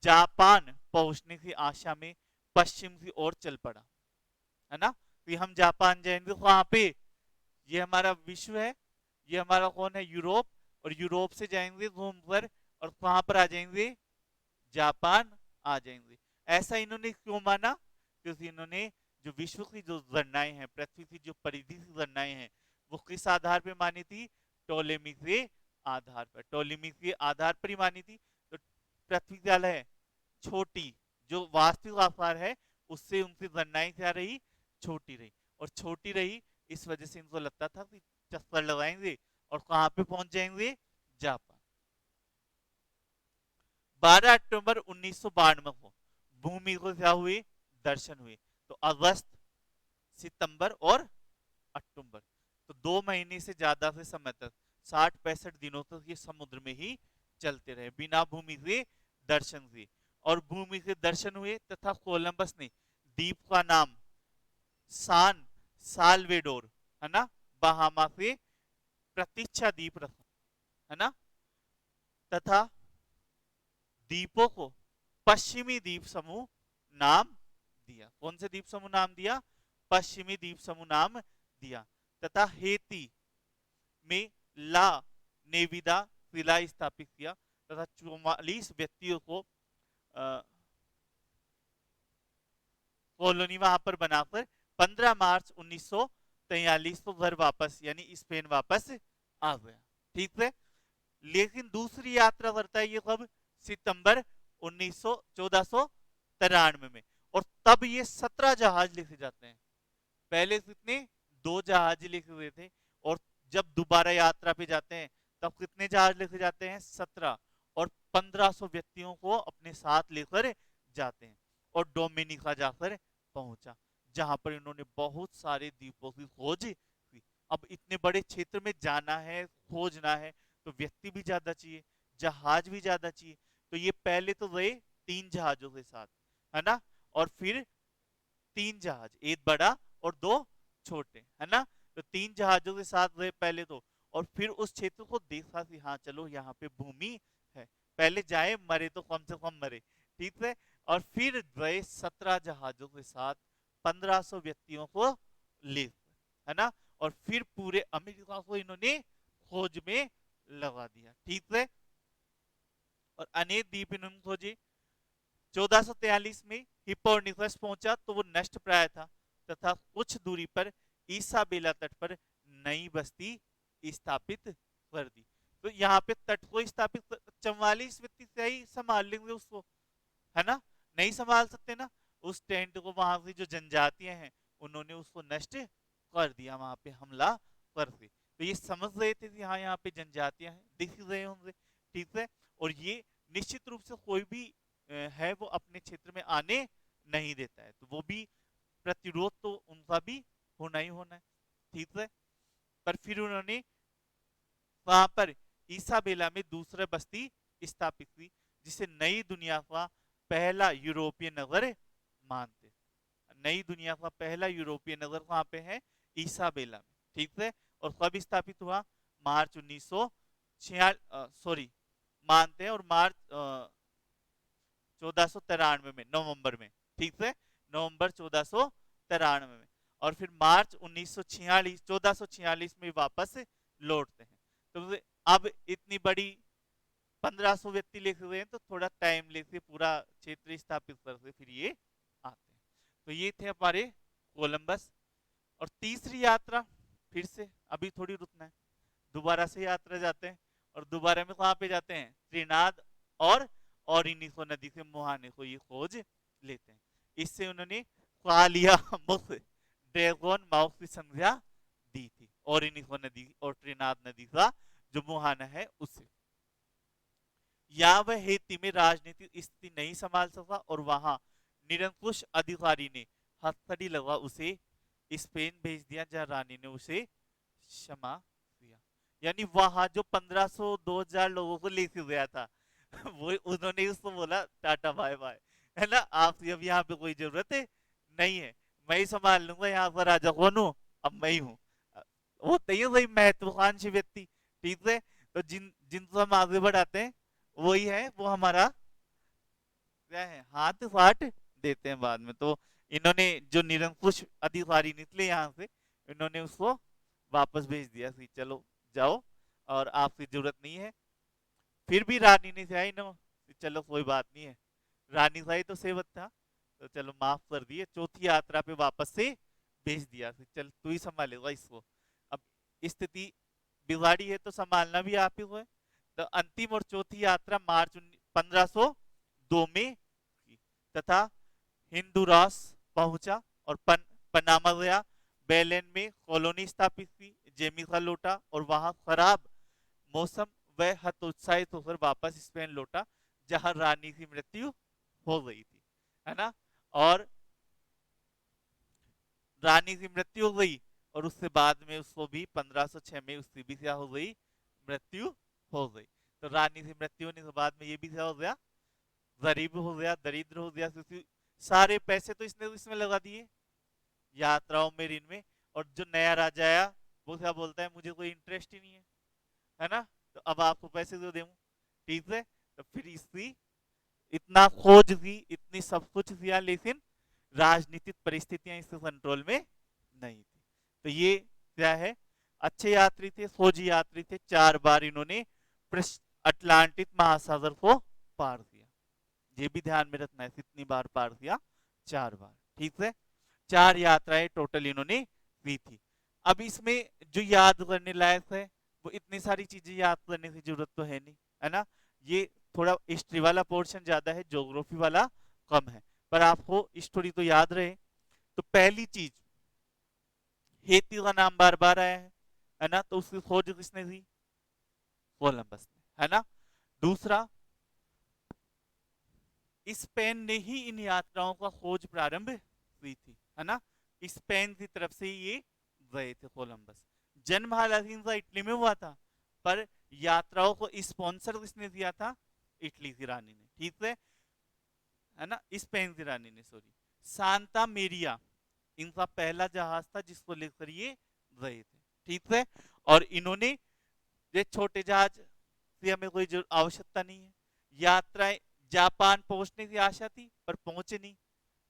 जापान पहुंचने की आशा में पश्चिम की ओर चल पड़ा, है ना। कि हम जापान जाएंगे वहां पे, ये हमारा विश्व है, ये हमारा कौन है? यूरोप। और यूरोप से जाएंगे घूमकर और कहां पर आ जाएंगे? जापान आ जाएंगे। ऐसा इन्होंने क्यों माना? क्योंकि इन्होंने जो विश्व की जो गणनाएं हैं, पृथ्वी की जो परिधि की गणनाएं हैं, वो किस आधार पे मानी थी? टोलेमी के आधार पर। टोलेमी के आधार पर ही मानी थी। तो पृथ्वी क्या है? छोटी, जो वास्तविक आकार है उससे उनकी गणनाएं क्या रही? छोटी रही। और छोटी रही इस वजह से इनको लगता था कि चक्कर लगाएंगे और कहां पे पहुंच जाएंगे? जापान। 12 अक्टूबर 1992 को भूमि को क्या हुए? दर्शन हुए। तो अगस्त, सितंबर और अक्टूबर, तो 2 महीने से ज्यादा से समय तक, 60-65 दिनों तक ये समुद्र में ही चलते रहे बिना भूमि के दर्शन हुए। और भूमि के दर्शन हुए तथा कोलंबस ने द्वीप का नाम सान साल्वेडोर, है ना, बहामा के प्रतीक्षा द्वीप रखा, है ना। तथा द्वीपों को पश्चिमी द्वीप समूह नाम दिया। कौन से द्वीप समूह नाम दिया? पश्चिमी द्वीप समूह नाम दिया। तथा हेती में ला नेविदा किला स्थापित किया तथा 44 व्यक्तियों को कॉलोनी वहां पर बनाकर 15 मार्च 1943 को घर वापस यानी स्पेन वापस आ गया। ठीक है। लेकिन दूसरी यात्रा करता है ये कब? सितंबर 1493 में। और तब ये 17 जहाज लेके जाते हैं। पहले कितने? 2 जहाज लेके हुए थे। और जब दोबारा यात्रा पे जाते हैं तब कितने जहाज लेके जाते हैं? 17। और 1500 व्यक्तियों को अपने साथ लेकर जाते हैं। और डोमिनिका जाकर पहुंचा, जहां पर इन्होंने बहुत सारे द्वीपों की खोज की। अब इतने बड़े क्षेत्र में जाना है, खोजना है, तो व्यक्ति भी ज्यादा चाहिए, जहाज भी ज्यादा चाहिए। तो ये पहले तो गए 3 जहाजों के साथ, है ना, और फिर 3 जहाज, एक बड़ा और 2 छोटे, है ना। तो 3 जहाजों के साथ गए पहले तो, और फिर उस क्षेत्र को देखा कि हाँ चलो यहाँ पे भूमि है, पहले जाए, मरे तो कम से कम मरे, ठीक है। और फिर गए 17 जहाजों के साथ 1500 व्यक्तियों को ले, है ना, और फिर पूरे अमेरिका को इन्होंने खोज में लगा दिया, ठीक है। और अनेक द्वीप इन्होंने खोजे। 1443 में हिप्पोनिकस पहुंचा तो वो नष्ट प्राय था, तथा कुछ दूरी पर ईसाबेला तट पर नई बस्ती स्थापित कर दी। तो यहाँ पे तट को स्थापित 44 व्यक्ति से ही संभाल लेंगे उसको, है ना, नहीं संभाल सकते ना। उस टेंट को, वहां की जो जनजातियां हैं उन्होंने उसको नष्ट कर दिया, वहां पे हमला करके। तो ये समझ रहे थे कि हाँ यहाँ पे जनजातियां हैं, दिख रहे होंगे, ठीक है। और ये निश्चित रूप से कोई भी है वो अपने क्षेत्र में आने नहीं देता है, तो वो भी प्रतिरोध तो उनका भी होना ही होना है, ठीक है। पर फिर उन्होंने वहां पर ईसाबेला में दूसरा बस्ती स्थापित हुई, जिसे नई दुनिया का पहला यूरोपीय नगर मानते। नई दुनिया का पहला यूरोपीय नगर कहाँ पे है? ईसाबेला में, ठीक है। और कब स्थापित हुआ? मार्च 1946, सॉरी, मानते हैं, और मार्च 1493 में, नवंबर में, ठीक है, नवंबर 1493 में। और फिर मार्च 1946, 1446 में वापस लौटते हैं। तो अब इतनी बड़ी 1500 व्यक्ति लेके हुए हैं, तो थोड़ा टाइम लेके पूरा क्षेत्र स्थापित करके फिर ये आते हैं। तो ये थे हमारे कोलंबस। और तीसरी यात्रा, फिर से अभी थोड़ी रुकना है, दोबारा से यात्रा जाते हैं, और दोबारा में कहाँ पे जाते हैं? त्रिनाद और ओरिनिको नदी के मुहाने को ये खोज लेते हैं। इससे उन्होंने कालिया मुख ड्रैगन माउथ की संज्ञा दी थी, ओरिनिको नदी और त्रिनाद नदी का जो मुहाना है उसे। या वह हेती में राजनीतिक स्थिति नहीं संभाल सका, और वहां निरंकुश अधिकारी ने हथकड़ी लगा उसे स्पेन भेज दिया, जहां रानी ने उसे क्षमा किया। यानी वहां जो 1500 2000 लोगों को लेके गया था वो उन्होंने उसको बोला टाटा बाय बाय, है ना, आपकी अब यहाँ पे कोई जरूरत है नहीं है, मैं ही संभाल लूंगा, यहाँ पर राजा कौन हूँ? अब मैं ही हूँ। होते ही वही महत्वाकांक्षी व्यक्ति, ठीक है। तो जिनको हम आगे बढ़ाते हैं वही है, वो हमारा क्या है, हाथ फाट देते हैं बाद में। तो इन्होंने जो निरंकुश अधिकारी निकले यहाँ से, इन्होंने उसको वापस भेज दिया कि चलो जाओ, और आपकी जरूरत नहीं है। फिर भी रानी ने चाही ना, चलो कोई बात नहीं है, रानी का ही तो सेवक था, तो चलो माफ कर दिए। चौथी यात्रा पे वापस से भेज दिया कि चल तू ही संभालेगा इसको। अब स्थिति बिगाड़ी है तो संभालना भी आप ही को है। तो अंतिम और चौथी यात्रा मार्च 1502 में की, तथा हिंदुरास पहुंचा और पनामा गया। बेलेन में कॉलोनी स्थापित की, जेमिका लौटा, और वहां खराब मौसम वह हतोत्साहित होकर वापस स्पेन लौटा, जहां रानी की मृत्यु हो गई थी, है ना। और रानी की मृत्यु हो गई, और उससे बाद में उसको भी 1506 में उसकी भी क्या हो गई? मृत्यु हो गई। तो रानी की मृत्यु होने के बाद में ये भी क्या हो गया? गरीब हो गया, दरिद्र हो गया, क्योंकि सारे पैसे तो इसने इसमें लगा दिए, यात्राओं में, ऋण में। और जो नया राजा आया वो क्या बोलता है? मुझे कोई इंटरेस्ट ही नहीं है ना, तो अब आपको पैसे दो दूं, ठीक है। तो फिर इसकी इतना खोज की, इतनी सब कुछ किया, लेकिन राजनीतिक परिस्थितियां इसके कंट्रोल में नहीं थी। तो ये क्या है? अच्छे यात्री थे, खोजी यात्री थे, 4 बार इन्होंने अटलांटिक महासागर को पार किया। ये भी ध्यान में रखना है, कितनी बार पार किया? 4 बार, ठीक है। 4 यात्राएं टोटल इन्होंने की थी। अब इसमें जो याद करने लायक है, वो इतनी सारी चीजें याद करने की जरूरत तो है नहीं, है ना। ये थोड़ा हिस्ट्री वाला पोर्शन ज्यादा है, ज्योग्राफी वाला कम है, पर आपको हिस्ट्री तो याद रहे। तो पहली चीज, हेती का नाम बार बार आया है ना, तो उसकी खोज किसने की? कोलंबस ने, है ना। दूसरा, स्पेन ने ही इन यात्राओं का खोज प्रारंभ हुई थी, है ना। स्पेन की तरफ से ये गए थे कोलंबस। जन्म हालांकि इनका इटली में हुआ था, पर यात्राओं को स्पॉन्सर किसने किया था? इटली की रानी ने, ठीक है ना, स्पेन की रानी ने, सॉरी। सांता मेरिया इनका पहला जहाज था जिसको लेकर ये गए थे, ठीक है। और इन्होंने ये छोटे जहाज की हमें कोई आवश्यकता नहीं है। यात्राएं जापान पहुंचने की आशा थी पर पहुंचे नहीं,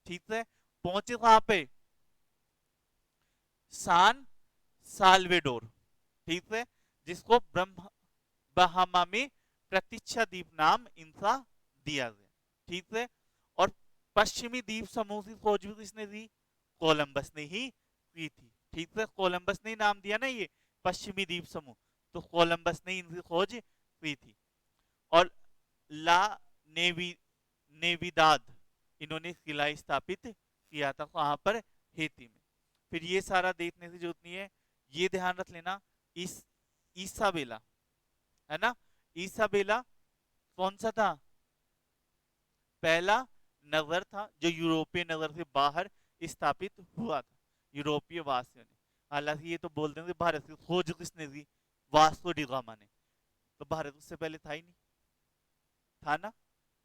ठीक है। पहुंचे कहां पे? सान साल्वेडोर, ठीक है, जिसको ब्रह्म बहामा में प्रतीक्षा द्वीप नाम इनका दिया गया, ठीक है। और पश्चिमी द्वीप समूह की खोज भी किसने दी? कोलंबस ने ही की थी, ठीक है। कोलंबस ने ही नाम दिया ना ये पश्चिमी द्वीप समूह, तो कोलंबस ने इनकी खोज की थी। और ला नेवी नेविदाद इन्होंने किला स्थापित किया था, कहां पर? हेती में। फिर ये सारा देखने की जरूरत नहीं है, ये ध्यान रख लेना। इस ईसाबेला, है ना, ईसाबेला कौन सा था? पहला नगर था जो यूरोपीय नगर से बाहर स्थापित हुआ था यूरोपीय वासियों ने। हालांकि ये तो बोलते हैं कि भारत की खोज किसने की? वास्को डी गामा ने। तो भारत उससे पहले था ही नहीं, था ना।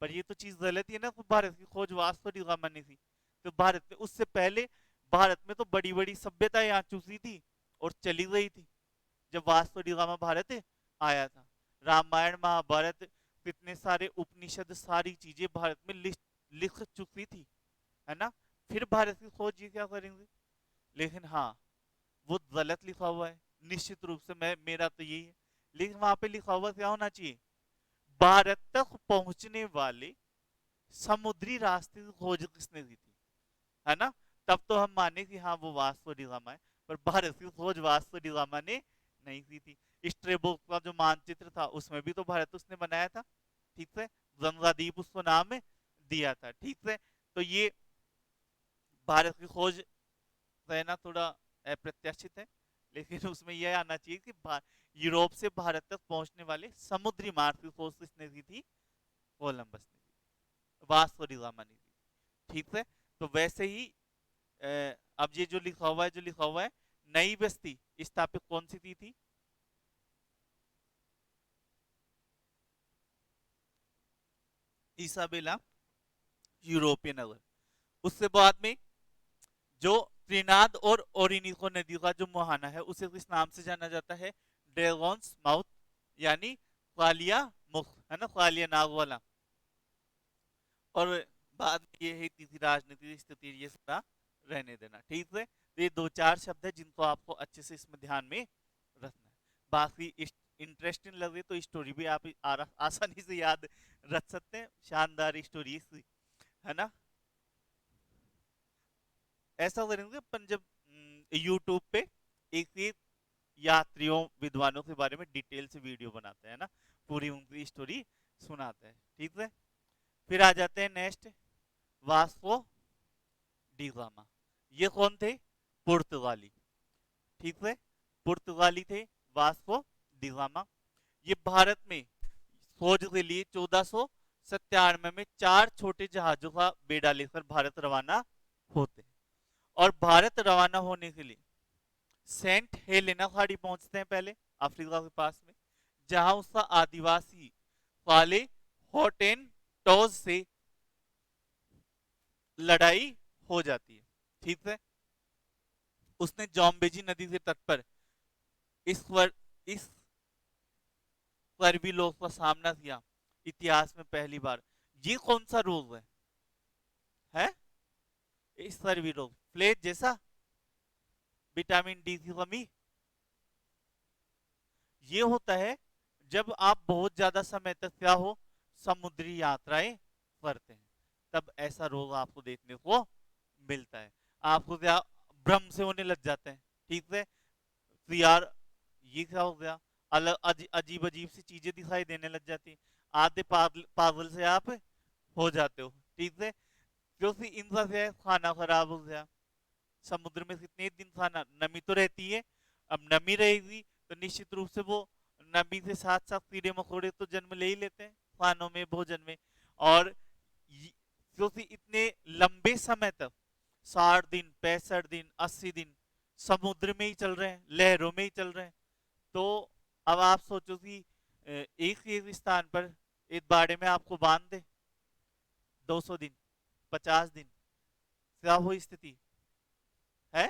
पर ये तो चीज गलत है ना, तो भारत की खोज वास्को डी गामा ने थी। तो भारत में उससे पहले भारत में तो बड़ी बड़ी सभ्यताएं आ चुकी थी और चली गई थी जब वास्को डी गामा भारत आया था। रामायण महाभारत कितने सारे उपनिषद सारी चीजें भारत में लिख चुकी थी, है ना। फिर भारत की खोज ये क्या करेंगे? लेकिन हाँ, वो गलत लिखा हुआ है निश्चित रूप से, मैं मेरा तो यही है। लेकिन वहां पे लिखा हुआ क्या होना चाहिए? भारत तक पहुंचने वाले समुद्री रास्ते की खोज किसने की थी, है ना। तब तो हम माने कि हाँ वो वास्को डी गामा है। पर भारत की खोज वास्को डी गामा ने नहीं की थी। स्ट्रेबो का जो मानचित्र था उसमें भी तो भारत उसने बनाया था, ठीक है। गंगादीप उसको नाम दिया था, ठीक है। तो ये भारत की खोज रहना थोड़ा अप्रत्याशित है, लेकिन उसमें यह आना चाहिए कि यूरोप से भारत तक पहुंचने वाले समुद्री मार्ग की खोज किसने की थी? कोलंबस ने की, वास्को डी गामा ने की, ठीक है। तो वैसे ही अब ये जो लिखा हुआ है, जो लिखा हुआ है, नई बस्ती स्थापित कौन सी थी? इसाबेला यूरोपियन नगर। उससे बाद में जो त्रिनाद और ओरिनिको नदी का जो मुहाना है उसे किस नाम से जाना जाता है? ड्रैगन्स माउथ, यानी कालिया मुख, है ना, कालिया नाग वाला। और बाद में ये है तीसरी राजनीतिक स्थिति, ये सारा रहने देना, ठीक है। तो ये दो चार शब्द है जिनको आपको अच्छे से इसमें ध्यान में रखना है। बाकी इंटरेस्टिंग लगे तो स्टोरी भी आप आसानी से याद रख सकते हैं, शानदार स्टोरी है ना। ऐसा करेंगे अपन जब यूट्यूब पे एक एक यात्रियों विद्वानों के बारे में डिटेल से वीडियो बनाते हैं ना, पूरी उनकी स्टोरी सुनाते हैं, ठीक है। फिर आ जाते हैं नेक्स्ट, वास्को डी गामा। ये कौन थे? पुर्तगाली, ठीक है, पुर्तगाली थे वास्को डी गामा। ये भारत में खोज के लिए 1497 में 4 छोटे जहाजों का बेड़ा लेकर भारत रवाना होते हैं। और भारत रवाना होने के लिए सेंट हेलेना खाड़ी पहुंचते हैं पहले, अफ्रीका के पास में, जहां उसका आदिवासी वाले हॉटेन टॉज से लड़ाई हो जाती है, ठीक है। उसने जॉम्बेजी नदी के तट पर इस कर्वी लोग का सामना किया इतिहास में पहली बार। ये कौन सा रोग है? इस कर्वी रोग, फ्लेज जैसा, विटामिन डी की कमी। ये होता है जब आप बहुत ज्यादा समय तक क्या हो, समुद्री यात्राएं करते हैं, तब ऐसा रोग आपको देखने को मिलता है। आपको क्या भ्रम से होने लग जाते हैं, ठीक है। तो यार ये क्या हो गया, अलग अजीब अजीब सी चीजें दिखाई देने लग जाती हैं, आधे पागल पागल से आप हो जाते हो, ठीक है। क्योंकि इनका क्या है, खाना खराब हो गया। समुद्र में कितने दिन खाना, नमी तो रहती है, अब नमी रहेगी तो निश्चित रूप से वो नमी के साथ साथ कीड़े मकोड़े तो जन्म ले ही लेते हैं खानों में, भोजन में। और क्योंकि इतने लंबे समय तक 60 दिन 65 दिन 80 दिन समुद्र में ही चल रहे हैं, लहरों में ही चल रहे हैं। तो अब आप सोचो कि एक एक स्थान पर एक बाड़े में आपको बांध दे 200 दिन 50 दिन, क्या वो स्थिति है।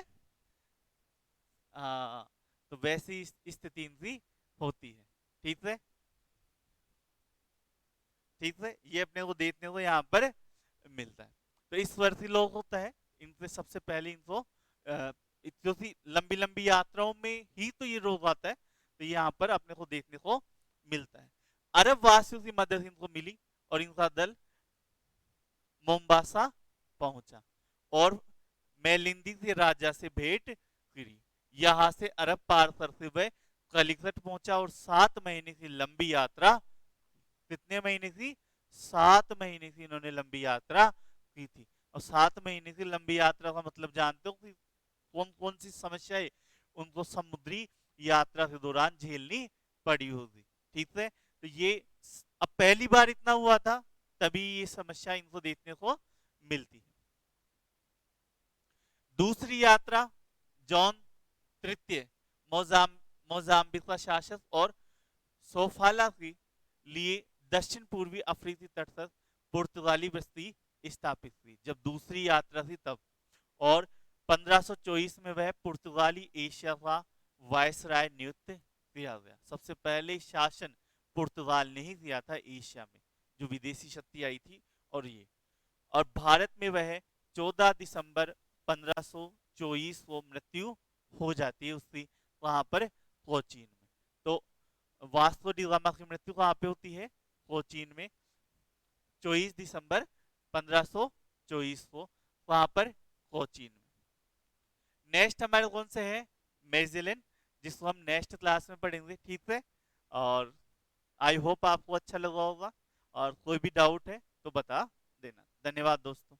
हाँ, तो वैसी स्थिति इनकी होती है। ठीक है, ठीक है, ये अपने को देखने को यहाँ पर मिलता है। तो इस वर्षी लोग होता है, इनसे सबसे पहले इनको क्योंकि लंबी लंबी यात्राओं में ही तो ये रोग आता है, तो यहाँ पर अपने को देखने को मिलता है। अरब वासियों की मदद इनको मिली और इनका दल मोम्बासा पहुंचा और मेलिंदी के राजा से भेंट करी। यहां से अरब पार करते हुए कलिकट पहुंचा और 7 महीने की लंबी यात्रा, कितने महीने की, 7 महीने की इन्होंने लंबी यात्रा की थी। और 7 महीने की लंबी यात्रा का मतलब जानते हो कि कौन कौन सी समस्याएं उनको समुद्री यात्रा के दौरान झेलनी पड़ी होगी। ठीक है, तो ये अब पहली बार इतना हुआ था, तभी ये समस्या इनको देखने को मिलती है। दूसरी यात्रा जॉन तृतीय मोजाम्बिक का शासक और सोफाला के लिए दक्षिण पूर्वी अफ्रीकी तट तक पुर्तगाली बस्ती स्थापित हुई। जब दूसरी यात्रा थी तब, और 1524 में वह पुर्तगाली एशिया का वायसराय नियुक्त किया गया। सबसे पहले शासन पुर्तगाल ने ही किया था एशिया में, जो विदेशी शक्ति आई थी। और भारत में वह 14 दिसंबर 1524 को मृत्यु हो जाती है उसकी, वहां पर कोचीन में। तो वास्को डी गामा की मृत्यु कहाँ पे होती है, कोचीन में, 24 दिसंबर 1524 को, वहां पर कोचीन में। नेक्स्ट हमारे कौन से है, मेजेलन, जिसको हम नेक्स्ट क्लास में पढ़ेंगे। ठीक है, और आई होप आपको अच्छा लगा होगा, और कोई भी डाउट है तो बता देना। धन्यवाद दोस्तों।